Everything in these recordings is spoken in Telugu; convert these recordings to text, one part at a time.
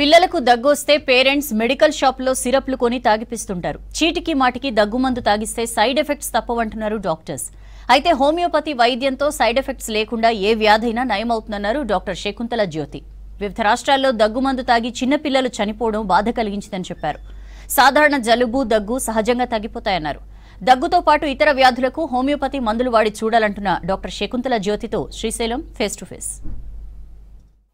పిల్లలకు దగ్గొస్తే పేరెంట్స్ మెడికల్ షాప్లో సిరప్లు కొని తాగిపిస్తుంటారు. చీటికి మాటికి దగ్గుమందు తాగిస్తే సైడ్ ఎఫెక్ట్స్ తప్పవంటున్నారు డాక్టర్స్. అయితే హోమియోపతి వైద్యంతో సైడ్ ఎఫెక్ట్స్ లేకుండా ఏ వ్యాధైనా నయమవుతుందన్నారు డాక్టర్ శకుంతల జ్యోతి. వివిధ రాష్ట్రాల్లో దగ్గుమందు తాగి చిన్నపిల్లలు చనిపోవడం బాధ కలిగించిందని చెప్పారు. సాధారణ జలుబు, దగ్గు సహజంగా తగ్గిపోతాయన్నారు. దగ్గుతో పాటు ఇతర వ్యాధులకు హోమియోపతి మందులు వాడి చూడాలంటున్న డాక్టర్ శకుంతల జ్యోతితో శ్రీశైలం ఫేస్ టు ఫేస్.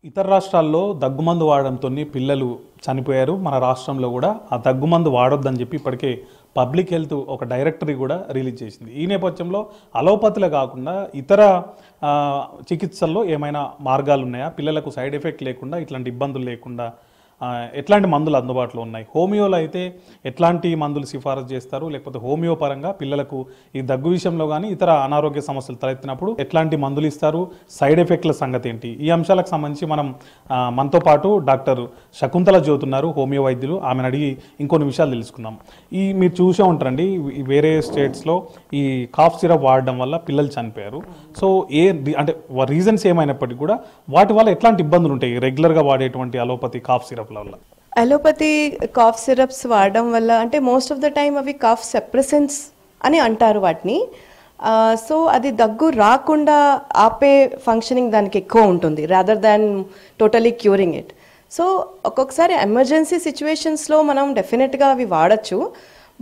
ఇతర రాష్ట్రాల్లో దగ్గుమందు వాడడంతో పిల్లలు చనిపోయారు. మన రాష్ట్రంలో కూడా ఆ దగ్గుమందు వాడొద్దని చెప్పి ఇప్పటికే పబ్లిక్ హెల్త్ ఒక డైరెక్టరీ కూడా రిలీజ్ చేసింది. ఈ నేపథ్యంలో అలోపతిలో కాకుండా ఇతర చికిత్సల్లో ఏమైనా మార్గాలు ఉన్నాయా, పిల్లలకు సైడ్ ఎఫెక్ట్ లేకుండా ఇట్లాంటి ఇబ్బందులు లేకుండా ఎట్లాంటి మందులు అందుబాటులో ఉన్నాయి, హోమియోలో అయితే ఎట్లాంటి మందులు సిఫారసు చేస్తారు, లేకపోతే హోమియో పరంగా పిల్లలకు ఈ దగ్గు విషయంలో కానీ ఇతర అనారోగ్య సమస్యలు తలెత్తినప్పుడు ఎట్లాంటి మందులు ఇస్తారు, సైడ్ ఎఫెక్ట్ల సంగతి ఏంటి, ఈ అంశాలకు సంబంధించి మనతో పాటు డాక్టర్ శకుంతల జ్యోతి ఉన్నారు, హోమియో వైద్యులు. ఆమెను అడిగి ఇంకొన్ని విషయాలు తెలుసుకుందాం. మీరు చూసే ఉంటారండి, వేరే స్టేట్స్లో ఈ కాఫ్ సిరప్ వాడడం వల్ల పిల్లలు చనిపోయారు. సో అంటే రీజన్స్ ఏమైనప్పటికీ కూడా వాటి వల్ల ఎట్లాంటి ఇబ్బందులు ఉంటాయి రెగ్యులర్గా వాడేటువంటి allopathy cough syrup? Allopathy cough syrups వాడడం వల్ల అంటే మోస్ట్ ఆఫ్ ద టైమ్ అవి కాఫ్ సెప్రెసెంట్స్ అని అంటారు వాటిని. సో అది దగ్గు రాకుండా ఆపే ఫంక్షనింగ్ దానికి ఎక్కువ ఉంటుంది rather than totally curing it. So ఒక్కొక్కసారి ఎమర్జెన్సీ సిచ్యువేషన్స్లో మనం డెఫినెట్గా అవి వాడచ్చు.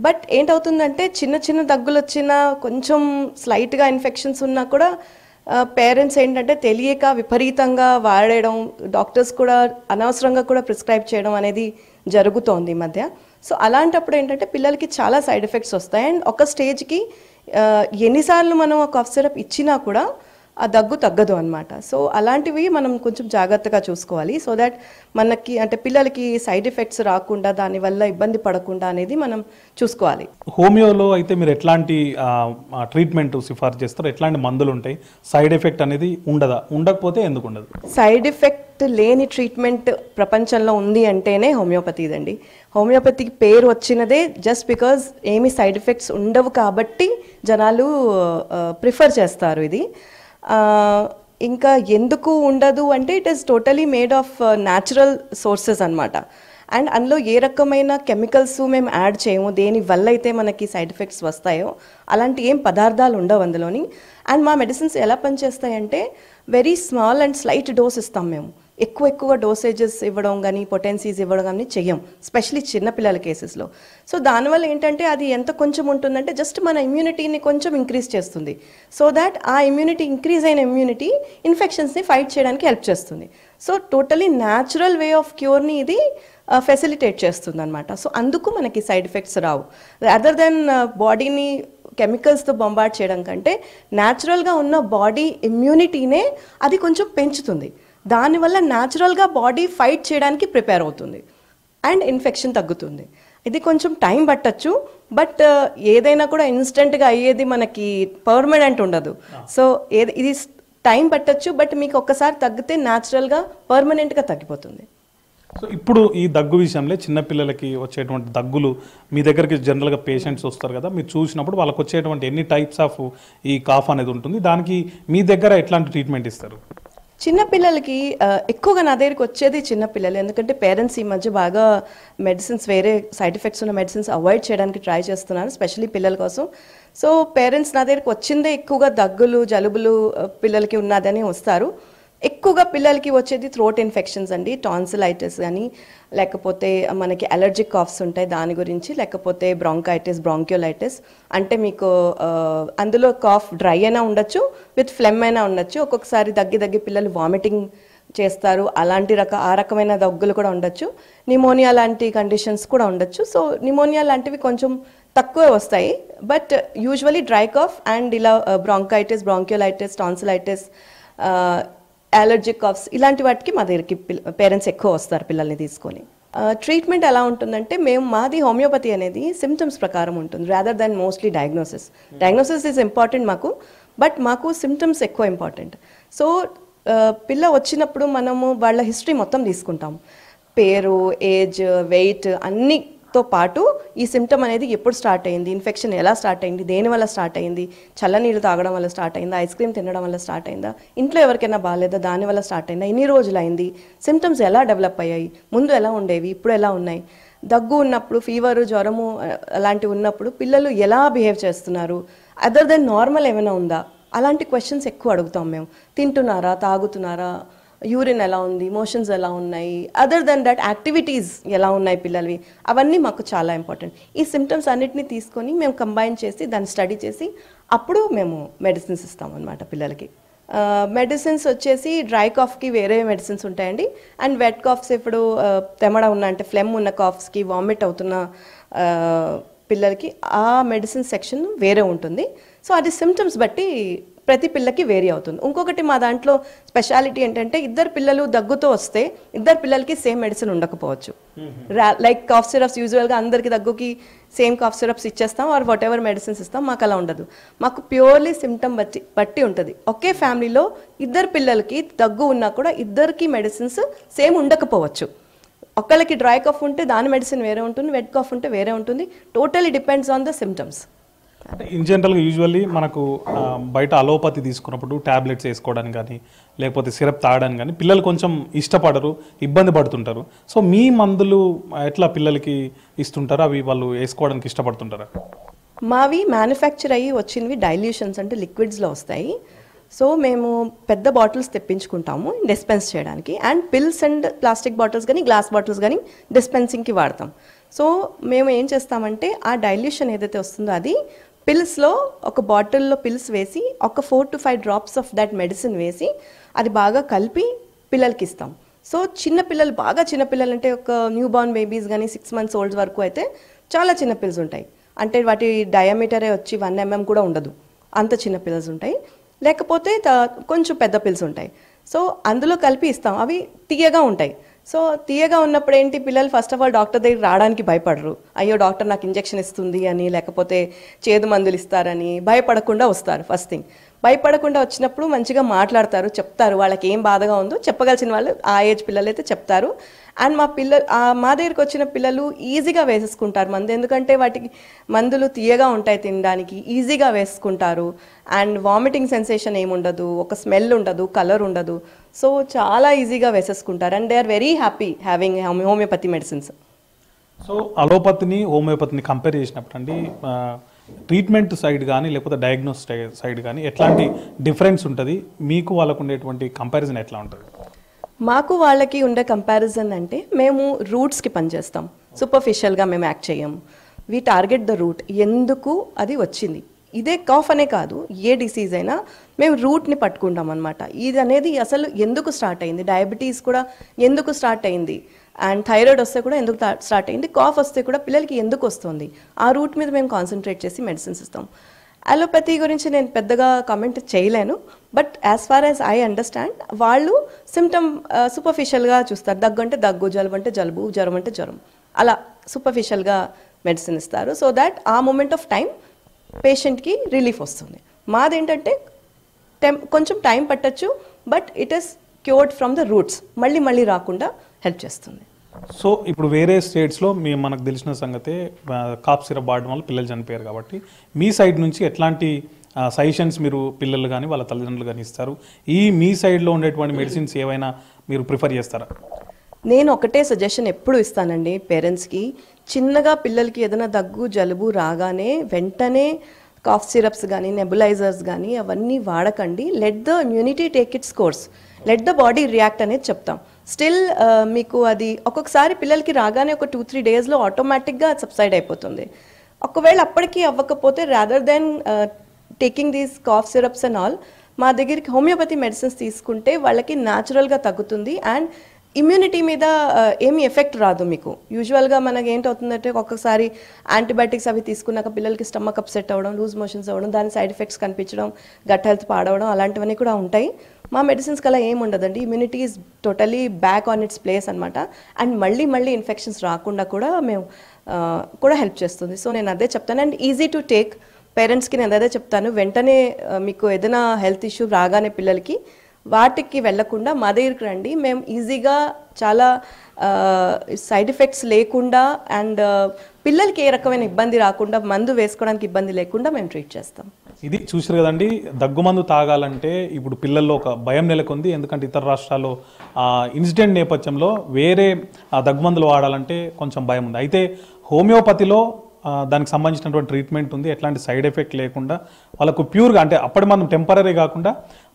బట్ ఏంటవుతుందంటే చిన్న చిన్న దగ్గులు వచ్చినా, కొంచెం స్లైట్గా ఇన్ఫెక్షన్స్ ఉన్నా కూడా పేరెంట్స్ ఏంటంటే తెలియక విపరీతంగా వాడడం, డాక్టర్స్ కూడా అనవసరంగా కూడా ప్రిస్క్రైబ్ చేయడం అనేది జరుగుతోంది ఈ మధ్య. సో అలాంటప్పుడు ఏంటంటే పిల్లలకి చాలా సైడ్ ఎఫెక్ట్స్ వస్తాయి. అండ్ ఒక స్టేజ్కి ఎన్నిసార్లు మనం ఆ కాఫ్ సిరప్ ఇచ్చినా కూడా ఆ దగ్గు తగ్గదు అనమాట. సో అలాంటివి మనం కొంచెం జాగ్రత్తగా చూసుకోవాలి. సో దాట్ మనకి అంటే పిల్లలకి సైడ్ ఎఫెక్ట్స్ రాకుండా, దానివల్ల ఇబ్బంది పడకుండా అనేది మనం చూసుకోవాలి. హోమియోలో అయితే మీరు ఎట్లాంటి ట్రీట్మెంట్ సిఫార్సు చేస్తారు, ఎట్లాంటి మందులు ఉంటాయి, సైడ్ ఎఫెక్ట్ అనేది ఉండదా, ఉండకపోతే ఎందుకు ఉండదు? సైడ్ ఎఫెక్ట్ లేని ట్రీట్మెంట్ ప్రపంచంలో ఉంది అంటేనే హోమియోపతి ఇదండి. హోమియోపతికి పేరు వచ్చినదే జస్ట్ బికాజ్ ఏమీ సైడ్ ఎఫెక్ట్స్ ఉండవు కాబట్టి జనాలు ప్రిఫర్ చేస్తారు ఇది. ఇంకా ఎందుకు ఉండదు అంటే it is totally made of natural sources అనమాట. అండ్ అందులో ఏ రకమైన కెమికల్స్ మేము యాడ్ చేయము, దేని వల్ల అయితే మనకి సైడ్ ఎఫెక్ట్స్ వస్తాయో అలాంటి ఏం పదార్థాలు ఉండవు అందులోని. అండ్ మా మెడిసిన్స్ ఎలా పనిచేస్తాయంటే very small and slight dose ఇస్తాం మేము. ఎక్కువ డోసేజెస్ ఇవ్వడం కానీ, పొటెన్సీస్ ఇవ్వడం కానీ చెయ్యం, స్పెషలీ చిన్నపిల్లల కేసెస్లో. సో దానివల్ల ఏంటంటే అది ఎంత కొంచెం ఉంటుందంటే జస్ట్ మన ఇమ్యూనిటీని కొంచెం ఇంక్రీజ్ చేస్తుంది. సో దాట్ ఆ ఇమ్యూనిటీ ఇంక్రీజ్ అయిన ఇమ్యూనిటీ ఇన్ఫెక్షన్స్ని ఫైట్ చేయడానికి హెల్ప్ చేస్తుంది. So totally natural way of క్యూర్ని ఇది ఫెసిలిటేట్ చేస్తుంది అనమాట. సో అందుకు మనకి సైడ్ ఎఫెక్ట్స్ రావు. అదర్ దెన్ బాడీని కెమికల్స్తో బొంబార్డ్ చేయడం కంటే న్యాచురల్గా ఉన్న బాడీ ఇమ్యూనిటీనే అది కొంచెం పెంచుతుంది. దానివల్ల న్యాచురల్గా బాడీ ఫైట్ చేయడానికి ప్రిపేర్ అవుతుంది అండ్ ఇన్ఫెక్షన్ తగ్గుతుంది. ఇది కొంచెం టైం పట్టచ్చు, బట్ ఏదైనా కూడా ఇన్స్టెంట్గా అయ్యేది మనకి పర్మనెంట్ ఉండదు. సో ఇది టైం పట్టచ్చు, బట్ మీకు ఒక్కసారి తగ్గితే న్యాచురల్గా పర్మనెంట్గా తగ్గిపోతుంది. సో ఇప్పుడు ఈ దగ్గు విషయంలో చిన్నపిల్లలకి వచ్చేటువంటి దగ్గులు మీ దగ్గరికి జనరల్గా పేషెంట్స్ వస్తారు కదా, మీరు చూసినప్పుడు వాళ్ళకి వచ్చేటువంటి ఎన్ని టైప్స్ ఆఫ్ ఈ కాఫ్ అనేది ఉంటుంది, దానికి మీ దగ్గర ఎట్లాంటి ట్రీట్మెంట్ ఇస్తారు? చిన్నపిల్లలకి ఎక్కువగా నా దగ్గరికి వచ్చేది చిన్నపిల్లలు. ఎందుకంటే పేరెంట్స్ ఈ మధ్య బాగా మెడిసిన్స్, వేరే సైడ్ ఎఫెక్ట్స్ ఉన్న మెడిసిన్స్ అవాయిడ్ చేయడానికి ట్రై చేస్తున్నారు, స్పెషల్లీ పిల్లల కోసం. సో పేరెంట్స్ నా దగ్గరికి వచ్చిందే ఎక్కువగా దగ్గులు, జలుబులు పిల్లలకి ఉన్నదని వస్తారు. ఎక్కువగా పిల్లలకి వచ్చేది థ్రోట్ ఇన్ఫెక్షన్స్ అండి, టాన్సిలైటిస్ కానీ, లేకపోతే మనకి అలర్జిక్ కాఫ్స్ ఉంటాయి దాని గురించి, లేకపోతే బ్రాంకైటిస్, బ్రాంక్యోలైటిస్. అంటే మీకు అందులో కాఫ్ డ్రై అయినా ఉండొచ్చు, విత్ ఫ్లెమ్ అయినా ఉండొచ్చు. ఒక్కొక్కసారి దగ్గి పిల్లలు వామిటింగ్ చేస్తారు, ఆ రకమైన దగ్గులు కూడా ఉండొచ్చు. నిమోనియా లాంటి కండిషన్స్ కూడా ఉండొచ్చు. సో నిమోనియా లాంటివి కొంచెం తక్కువే వస్తాయి, but usually dry cough and ఇలా bronchitis, bronchiolitis, tonsillitis, allergic coughs ఇలాంటి వాటికి మా దగ్గరికి పేరెంట్స్ ఎక్కువ వస్తారు పిల్లల్ని తీసుకొని. ట్రీట్మెంట్ ఎలా ఉంటుందంటే మాది హోమియోపతి అనేది సిమ్టమ్స్ ప్రకారం ఉంటుంది rather than mostly diagnosis is important మాకు, బట్ మాకు సిమ్టమ్స్ ఎక్కువ ఇంపార్టెంట్. సో పిల్ల వచ్చినప్పుడు మనము వాళ్ళ హిస్టరీ మొత్తం తీసుకుంటాం, పేరు, ఏజ్, వెయిట్ అన్నితో తో పాటు ఈ సిమ్టమ్ అనేది ఎప్పుడు స్టార్ట్ అయింది, ఇన్ఫెక్షన్ ఎలా స్టార్ట్ అయింది, దేనివల్ల స్టార్ట్ అయింది, చల్లనీళ్ళు తాగడం వల్ల స్టార్ట్ అయిందా, ఐస్ క్రీమ్ తినడం వల్ల స్టార్ట్ అయిందా, ఇంట్లో ఎవరికైనా బాగాలేదా దానివల్ల స్టార్ట్ అయిందా, ఎన్ని రోజులు అయింది, సిమ్టమ్స్ ఎలా డెవలప్ అయ్యాయి, ముందు ఎలా ఉండేవి, ఇప్పుడు ఎలా ఉన్నాయి, దగ్గు ఉన్నప్పుడు ఫీవరు జ్వరము అలాంటివి ఉన్నప్పుడు పిల్లలు ఎలా బిహేవ్ చేస్తున్నారు, అదర్ దెన్ నార్మల్ ఏమైనా ఉందా, అలాంటి క్వశ్చన్స్ ఎక్కువ అడుగుతాం మేము. తింటున్నారా, తాగుతున్నారా, యూరిన్ ఎలా ఉంది, మోషన్స్ ఎలా ఉన్నాయి, అదర్ దెన్ దట్ యాక్టివిటీస్ ఎలా ఉన్నాయి పిల్లలవి, అవన్నీ మాకు చాలా ఇంపార్టెంట్. ఈ సిమ్టమ్స్ అన్నిటిని తీసుకొని మేము కంబైన్ చేసి దాన్ని స్టడీ చేసి అప్పుడు మేము మెడిసిన్స్ ఇస్తాం అన్నమాట పిల్లలకి. మెడిసిన్స్ వచ్చేసి డ్రై కాఫ్కి వేరే మెడిసిన్స్ ఉంటాయండి, అండ్ వెట్ కాఫ్స్ ఇప్పుడు తెమడ ఉన్న అంటే ఫ్లెమ్ ఉన్న కాఫ్స్కి, వామిట్ అవుతున్న పిల్లలకి ఆ మెడిసిన్ సెక్షన్ వేరే ఉంటుంది. సో అది సిమ్టమ్స్ బట్టి ప్రతి పిల్లకి వేరీ అవుతుంది. ఇంకొకటి మా దాంట్లో స్పెషాలిటీ ఏంటంటే ఇద్దరు పిల్లలు దగ్గుతో వస్తే ఇద్దరు పిల్లలకి సేమ్ మెడిసిన్ ఉండకపోవచ్చు. లైక్ కాఫ్ సిరప్స్ యూజువల్గా అందరికి దగ్గుకి సేమ్ కాఫ్ సిరప్స్ ఇచ్చేస్తాం ఆర్ వాట్ ఎవర్ మెడిసిన్స్ ఇస్తాం, మాకు అలా ఉండదు. మాకు ప్యూర్లీ సిమ్టమ్ బట్టి ఉంటుంది. ఒకే ఫ్యామిలీలో ఇద్దరు పిల్లలకి దగ్గు ఉన్నా కూడా ఇద్దరికి మెడిసిన్స్ సేమ్ ఉండకపోవచ్చు. ఒకళ్ళకి డ్రై కాఫ్ ఉంటే దాని మెడిసిన్ వేరే ఉంటుంది, వెట్ కాఫ్ ఉంటే వేరే ఉంటుంది. Totally depends on the symptoms. అంటే ఇన్ జనరల్గా యూజువల్లీ మనకు బయట అలోపతి తీసుకున్నప్పుడు ట్యాబ్లెట్స్ వేసుకోవడానికి కానీ లేకపోతే సిరప్ తాగడానికి కానీ పిల్లలు కొంచెం ఇష్టపడరు, ఇబ్బంది పడుతుంటారు. సో మీ మందులు ఎట్లా పిల్లలకి ఇస్తుంటారు, అవి వాళ్ళు వేసుకోవడానికి ఇష్టపడుతుంటారా? మావి మ్యానుఫ్యాక్చర్ అయ్యి వచ్చినవి డైల్యూషన్స్ అంటే లిక్విడ్స్లో వస్తాయి. సో మేము పెద్ద బాటిల్స్ తెప్పించుకుంటాము డిస్పెన్స్ చేయడానికి, and pills and plastic bottles కానీ గ్లాస్ బాటిల్స్ కానీ డిస్పెన్సింగ్కి వాడతాం. సో మేము ఏం చేస్తామంటే ఆ డైల్యూషన్ ఏదైతే వస్తుందో అది పిల్స్లో ఒక బాటిల్లో పిల్స్ వేసి ఒక 4 to 5 drops of that medicine వేసి అది బాగా కలిపి పిల్లలకి ఇస్తాం. సో చిన్నపిల్లలు బాగా చిన్నపిల్లలు అంటే ఒక న్యూ బార్న్ బేబీస్ కానీ 6 months ఓల్డ్స్ వరకు అయితే చాలా చిన్న పిల్స్ ఉంటాయి. అంటే వాటి డయామీటరే వచ్చి 1 mm కూడా ఉండదు, అంత చిన్న పిల్స్ ఉంటాయి. లేకపోతే కొంచెం పెద్ద పిల్స్ ఉంటాయి. సో అందులో కలిపి ఇస్తాం. అవి తీయగా ఉంటాయి. సో తీయగా ఉన్నప్పుడు ఏంటి, పిల్లలు ఫస్ట్ ఆఫ్ ఆల్ డాక్టర్ దగ్గర రావడానికి భయపడరు. అయ్యో డాక్టర్ నాకు ఇంజెక్షన్ ఇస్తుంది అని, లేకపోతే చేదు మందులు ఇస్తారని భయపడకుండా వస్తారు. ఫస్ట్ థింగ్, భయపడకుండా వచ్చినప్పుడు మంచిగా మాట్లాడతారు, చెప్తారు వాళ్ళకి ఏం బాధగా ఉందో చెప్పగలిసిన వాళ్ళు ఆ ఏజ్ పిల్లలు అయితే చెప్తారు. అండ్ మా దగ్గరికి వచ్చిన పిల్లలు ఈజీగా వేసేసుకుంటారు మందు, ఎందుకంటే వాటికి మందులు తీయగా ఉంటాయి, తినడానికి ఈజీగా వేసుకుంటారు. అండ్ వామిటింగ్ సెన్సేషన్ ఏముండదు, ఒక స్మెల్ ఉండదు, కలర్ ఉండదు. సో చాలా ఈజీగా వేసేసుకుంటారు and they are very happy having homeopathy medicines. So అలోపతిని హోమియోపతిని కంపేర్ చేసినప్పుడు అండి ట్రీట్మెంట్ సైడ్ కానీ లేకపోతే డయాగ్నోస్ సైడ్ కానీ ఎట్లాంటి డిఫరెన్స్ ఉంటుంది, మీకు వాళ్ళకు ఉండేటువంటి కంపారిజన్ ఎట్లా ఉంటుంది? మాకు వాళ్ళకి ఉండే కంపారిజన్ అంటే మేము రూట్స్కి పనిచేస్తాం, సూపర్ఫిషియల్గా మేము యాక్ట్ చేయము. వి టార్గెట్ ద రూట్, ఎందుకు అది వచ్చింది. ఇదే కాఫ్ అనే కాదు, ఏ డిసీజ్ అయినా మేము రూట్ని పట్టుకుంటాం అనమాట. ఇది అనేది అసలు ఎందుకు స్టార్ట్ అయింది, డయాబెటీస్ కూడా ఎందుకు స్టార్ట్ అయింది, అండ్ థైరాయిడ్ వస్తే కూడా ఎందుకు స్టార్ట్ అయింది, కాఫ్ వస్తే కూడా పిల్లలకి ఎందుకు వస్తుంది, ఆ రూట్ మీద మేము కాన్సన్ట్రేట్ చేసి మెడిసిన్స్ ఇస్తాం. అలోపతి గురించి నేను పెద్దగా కామెంట్ చేయలేను, but as far as I understand వాళ్ళు సిమ్టమ్ సూపర్ఫిషియల్గా చూస్తారు. దగ్గు అంటే దగ్గు, జలుబు అంటే జలుబు, జ్వరం అంటే జ్వరం, అలా సూపర్ఫిషియల్గా మెడిసిన్ ఇస్తారు. సో దాట్ ఆ మూమెంట్ ఆఫ్ టైం పేషెంట్కి రిలీఫ్ వస్తుంది. మాదేంటంటే కొంచెం టైం పట్టచ్చు, but it is cured from the roots, మళ్ళీ మళ్ళీ రాకుండా హెల్ప్ చేస్తుంది. సో ఇప్పుడు వేరే స్టేట్స్లో మనకు తెలిసిన సంగతే కాఫ్ సిరప్ వాడడం వల్ల పిల్లలు చనిపోయారు. కాబట్టి మీ సైడ్ నుంచి ఎట్లాంటి సజెషన్స్ మీరు పిల్లలు కానీ వాళ్ళ తల్లిదండ్రులు కానీ ఇస్తారు? మీ సైడ్లో ఉండేటువంటి మెడిసిన్స్ ఏవైనా మీరు ప్రిఫర్ చేస్తారా? నేను ఒకటే సజెషన్ ఎప్పుడు ఇస్తానండి పేరెంట్స్కి, చిన్నగా పిల్లలకి ఏదైనా దగ్గు జలుబు రాగానే వెంటనే కాఫ్ సిరప్స్ కానీ నెబులైజర్స్ కానీ అవన్నీ వాడకండి. Let the immunity take its course, let the body react అనేది చెప్తాం. స్టిల్ మీకు అది ఒక్కొక్కసారి పిల్లలకి రాగానే ఒక 2-3 daysలో ఆటోమేటిక్గా సబ్సైడ్ అయిపోతుంది. ఒకవేళ అప్పటికీ అవ్వకపోతే rather than taking these cough syrups and all, మా దగ్గరికి హోమియోపతి మెడిసిన్స్ తీసుకుంటే వాళ్ళకి న్యాచురల్గా తగ్గుతుంది అండ్ ఇమ్యూనిటీ మీద ఏమీ ఎఫెక్ట్ రాదు మీకు. యూజువల్గా మనకి ఏంటవుతుందంటే ఒక్కొక్కసారి యాంటీబయాటిక్స్ అవి తీసుకున్నాక పిల్లలకి స్టమక్ అప్సెట్ అవ్వడం, లూజ్ మోషన్స్ అవ్వడం, దాని సైడ్ ఎఫెక్ట్స్ కనిపించడం, గట్ హెల్త్ పాడవడం, అలాంటివన్నీ కూడా ఉంటాయి. మా మెడిసిన్స్కి అలా ఏమి ఉండదండి. Immunity is totally back on its place అనమాట. అండ్ మళ్ళీ ఇన్ఫెక్షన్స్ రాకుండా కూడా మేము కూడా హెల్ప్ చేస్తుంది. సో నేను అదే చెప్తాను. అండ్ ఈజీ టు టేక్, పేరెంట్స్కి నేను అదే చెప్తాను. వెంటనే మీకు ఏదైనా హెల్త్ ఇష్యూ రాగానే పిల్లలకి వాటికి వెళ్లకుండా మా దగ్గరికి రండి, మేము ఈజీగా చాలా సైడ్ ఎఫెక్ట్స్ లేకుండా అండ్ పిల్లలకి ఏ రకమైన ఇబ్బంది రాకుండా, మందు వేసుకోవడానికి ఇబ్బంది లేకుండా మేము ట్రీట్ చేస్తాం. ఇది చూసారు కదండి, దగ్గుమందు తాగాలంటే ఇప్పుడు పిల్లల్లో ఒక భయం నెలకొంది. ఎందుకంటే ఇతర రాష్ట్రాల్లో ఇన్సిడెంట్ నేపథ్యంలో వేరే దగ్గుమందులు వాడాలంటే కొంచెం భయం ఉంది. అయితే హోమియోపతిలో దానికి సంబంధించినటువంటి ట్రీట్మెంట్ ఉంది, ఎట్లాంటి సైడ్ ఎఫెక్ట్ లేకుండా వాళ్ళకు ప్యూర్గా, అంటే అప్పటి మనం టెంపరీ కాకుండా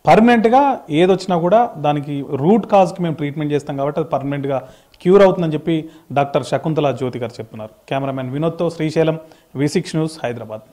పర్మనెంట్గా ఏదొచ్చినా కూడా దానికి రూట్ కాజ్కి మేము ట్రీట్మెంట్ చేస్తాం కాబట్టి అది పర్మనెంట్గా క్యూర్ అవుతుందని చెప్పి డాక్టర్ శకుంతల జ్యోతి గారు చెప్తున్నారు. కెమెరామెన్ వినోద్తో శ్రీశైలం, V6 న్యూస్, హైదరాబాద్.